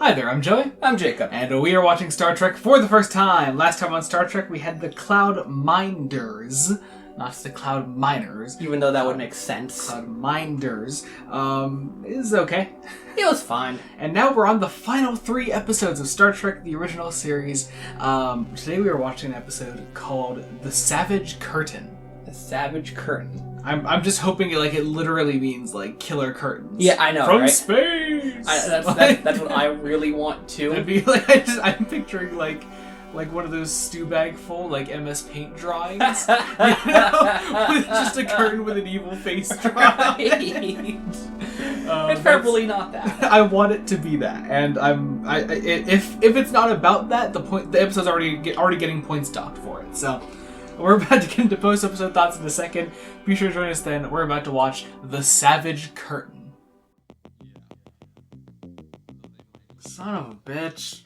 Hi there, I'm Joey. I'm Jacob. And we are watching Star Trek for the first time. Last time on Star Trek, we had the Cloud Minders, not the Cloud Miners. Even though that would make sense. Cloud Minders. Is okay. It was fine. And now we're on the final 3 episodes of Star Trek, the original series. Today we are watching an episode called The Savage Curtain. The Savage Curtain. I'm just hoping it literally means killer curtains. Yeah, I know, From right? space. That's what I really want to. It'd be I'm picturing like one of those stew bag full MS Paint drawings, with just a curtain with an evil face drawn. It's probably not that. I want it to be that, and if it's not about that, the episode's already getting points docked for it. So. We're about to get into post-episode thoughts in a second. Be sure to join us then. We're about to watch The Savage Curtain. Son of a bitch.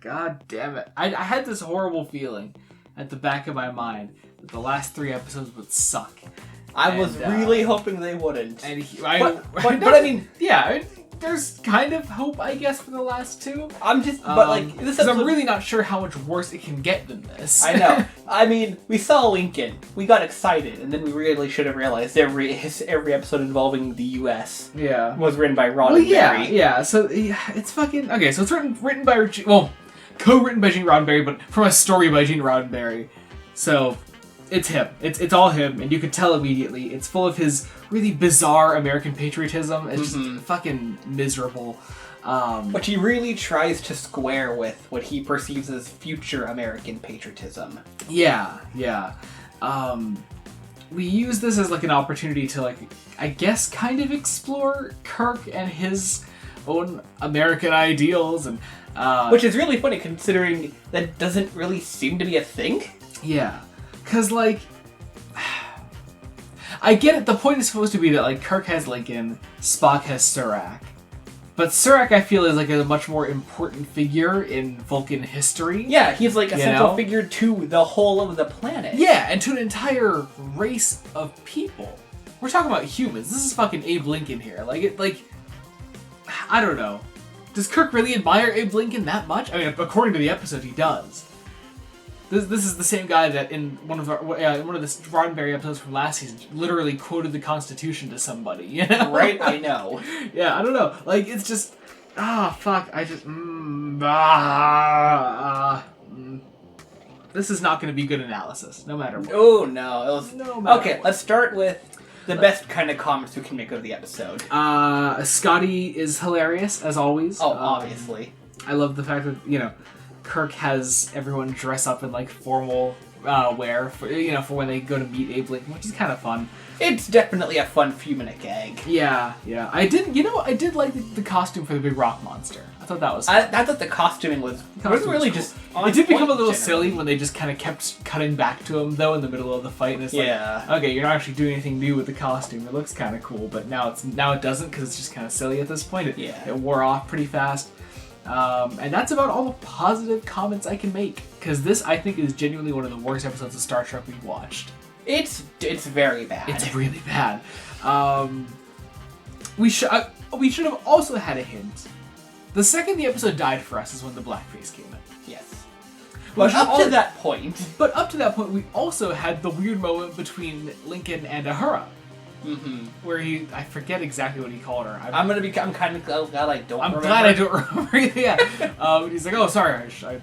God damn it. I had this horrible feeling at the back of my mind that the last 3 episodes would suck. I was really hoping they wouldn't. But I mean, yeah, there's kind of hope, I guess, for the last 2. This because I'm really not sure how much worse it can get than this. I know. I mean, we saw Lincoln, we got excited, and then we really should have realized every episode involving the U.S. was written by Roddenberry. Yeah. So it's fucking okay. So it's written by co-written by Gene Roddenberry, but from a story by Gene Roddenberry. So it's him. It's all him, and you could tell immediately. It's full of his really bizarre American patriotism. It's just fucking miserable. But he really tries to square with what he perceives as future American patriotism. Yeah. We use this as an opportunity to I guess kind of explore Kirk and his own American ideals, and which is really funny considering that doesn't really seem to be a thing. Yeah. Because, I get it. The point is supposed to be that, Kirk has Lincoln, Spock has Surak. But Surak, I feel, is, a much more important figure in Vulcan history. Yeah, he's, a central figure to the whole of the planet. Yeah, and to an entire race of people. We're talking about humans. This is fucking Abe Lincoln here. I don't know. Does Kirk really admire Abe Lincoln that much? I mean, according to the episode, he does. This is the same guy that in one of the Roddenberry episodes from last season literally quoted the Constitution to somebody, you know? Right, I know. Yeah, I don't know. It's just fuck. I just This is not going to be good analysis, no matter what. Oh no, no matter okay. what. Let's start with the best kind of comments we can make of the episode. Scotty is hilarious as always. Oh, obviously. I love the fact that Kirk has everyone dress up in formal wear for when they go to meet Abe Lincoln, which is kind of fun. It's definitely a fun few minute gag. Yeah. I did like the costume for the big rock monster. I thought that was fun. I thought the costuming was really cool. just on It did become a little generally. silly when they just kind of kept cutting back to him though in the middle of the fight, and it's okay, you're not actually doing anything new with the costume. It looks kind of cool, but now it doesn't because it's just kind of silly at this point. It wore off pretty fast. And that's about all the positive comments I can make, because this, I think, is genuinely one of the worst episodes of Star Trek we've watched. It's very bad. It's really bad. We should have also had a hint. The second the episode died for us is when the blackface came in. Yes. But up to that point, we also had the weird moment between Lincoln and Uhura. Where I forget exactly what he called her. I'm kind of glad I don't. I'm remember. glad I don't remember. Yeah. He's like, oh, sorry, I shouldn't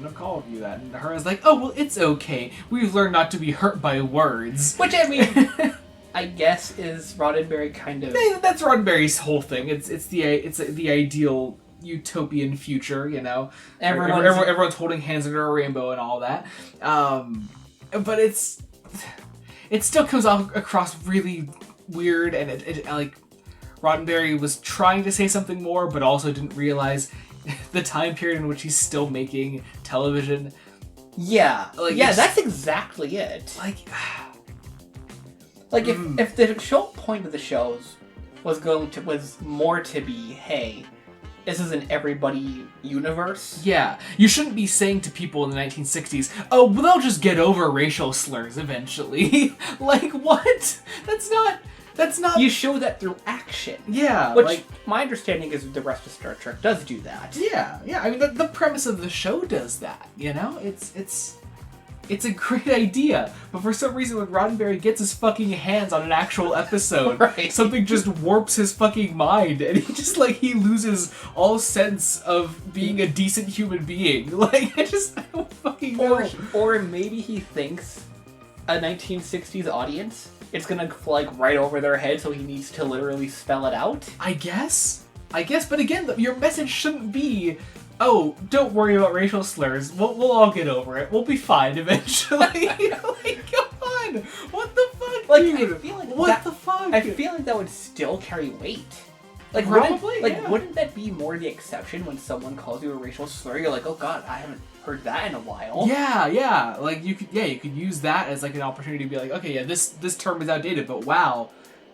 have called you that. And Uhura's like, oh, well, it's okay. We've learned not to be hurt by words. Which I mean, I guess is Roddenberry kind of. That's Roddenberry's whole thing. It's the ideal utopian future. Everyone's holding hands under a rainbow and all that. But it still comes across really weird, and it Roddenberry was trying to say something more, but also didn't realize the time period in which he's still making television. Yeah, that's exactly it. If the point of the shows was more to be, hey, this is an everybody universe. Yeah, you shouldn't be saying to people in the 1960s, oh, well, they'll just get over racial slurs eventually. What? That's not... That's not... You show that through action. Yeah. Which, my understanding is the rest of Star Trek does do that. Yeah. I mean, the premise of the show does that, you know? It's a great idea, but for some reason when Roddenberry gets his fucking hands on an actual episode, right. Something just warps his fucking mind, and he loses all sense of being a decent human being. Like, I don't fucking know. Or maybe he thinks a 1960s audience, it's gonna like right over their head, so he needs to literally spell it out. I guess, but again, your message shouldn't be, oh, don't worry about racial slurs. We'll all get over it. We'll be fine eventually. Like, come on. What the fuck, like, dude? I feel like what the fuck? I feel like that would still carry weight. Like, probably, wouldn't that be more the exception when someone calls you a racial slur? You're like, oh god, I haven't heard that in a while. Yeah. Like, you could use that as like an opportunity to be like, okay, yeah, this term is outdated, but wow,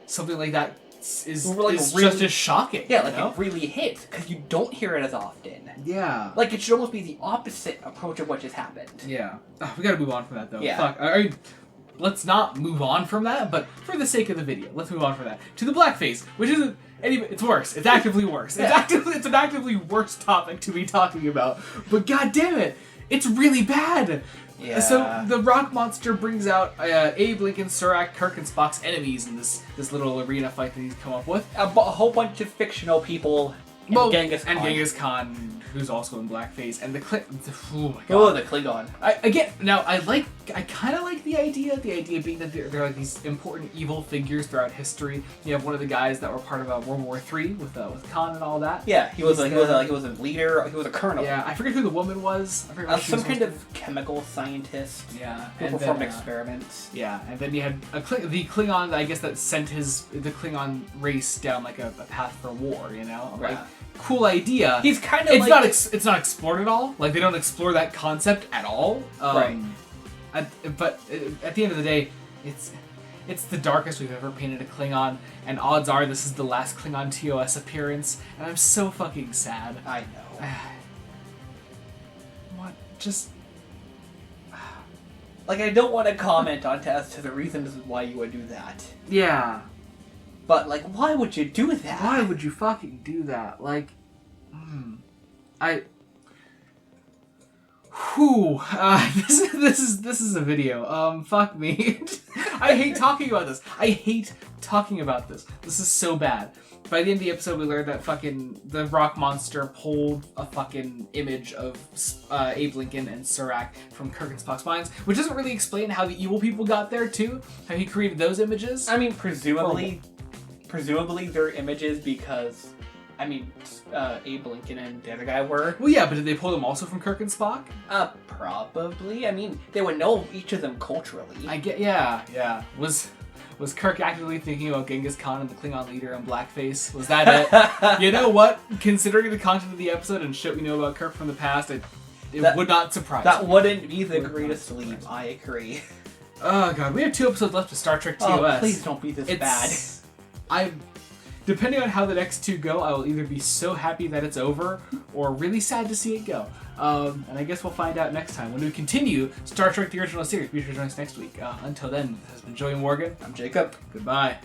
something like that is like really, just as shocking. Yeah, like it really hits because you don't hear it as often. Yeah. Like it should almost be the opposite approach of what just happened. Yeah. We gotta move on from that though. Yeah. Fuck. I mean, let's not move on from that, but for the sake of the video, let's move on from that to the blackface, which isn't. It's worse. It's actively worse. Yeah. It's an actively worse topic to be talking about. But god damn it, it's really bad. Yeah. So the rock monster brings out Abe Lincoln, Surak, Kirk, and Spock's enemies in this little arena fight that he's come up with. A whole bunch of fictional people. And Genghis Khan. And Genghis Khan, who's also in blackface, and the oh my god. Oh, the Klingon. I kind of like the idea being that they're like these important evil figures throughout history. You have one of the guys that were part of World War III with Khan and all that. Yeah, he was a leader. He was a colonel. Yeah, I forget who the woman was. I forget what some kind of chemical scientist. Yeah, who performed experiments. Yeah, and then you had the Klingon, I guess, that sent the Klingon race down like a path for war. You know, right. Like, cool idea. He's kind of it's not explored at all. Like, they don't explore that concept at all. Right. But at the end of the day, it's the darkest we've ever painted a Klingon, and odds are this is the last Klingon TOS appearance, and I'm so fucking sad. I know. What? Just... Like, I don't want to comment as to the reasons why you would do that. Yeah. But, like, why would you do that? Why would you fucking do that? Like, this is a video. Fuck me. I hate talking about this. This is so bad. By the end of the episode, we learned that the rock monster pulled a fucking image of Abe Lincoln and Surak from Kirk and Spock's minds, which doesn't really explain how the evil people got there too. How he created those images. I mean, presumably they're images because, Abe Lincoln and the other guy were. Well, yeah, but did they pull them also from Kirk and Spock? Probably. I mean, they would know each of them culturally. Yeah. Was Kirk actively thinking about Genghis Khan and the Klingon leader in blackface? Was that it? You know what? Considering the content of the episode and shit we know about Kirk from the past, it would not surprise me. That wouldn't be the greatest leap. I agree. Oh god, we have 2 episodes left of Star Trek TOS. Oh, please don't be this bad. Depending on how the next 2 go, I will either be so happy that it's over, or really sad to see it go. And I guess we'll find out next time when we continue Star Trek: The Original Series. Be sure to join us next week. Until then, this has been Joey Morgan. I'm Jacob. Goodbye.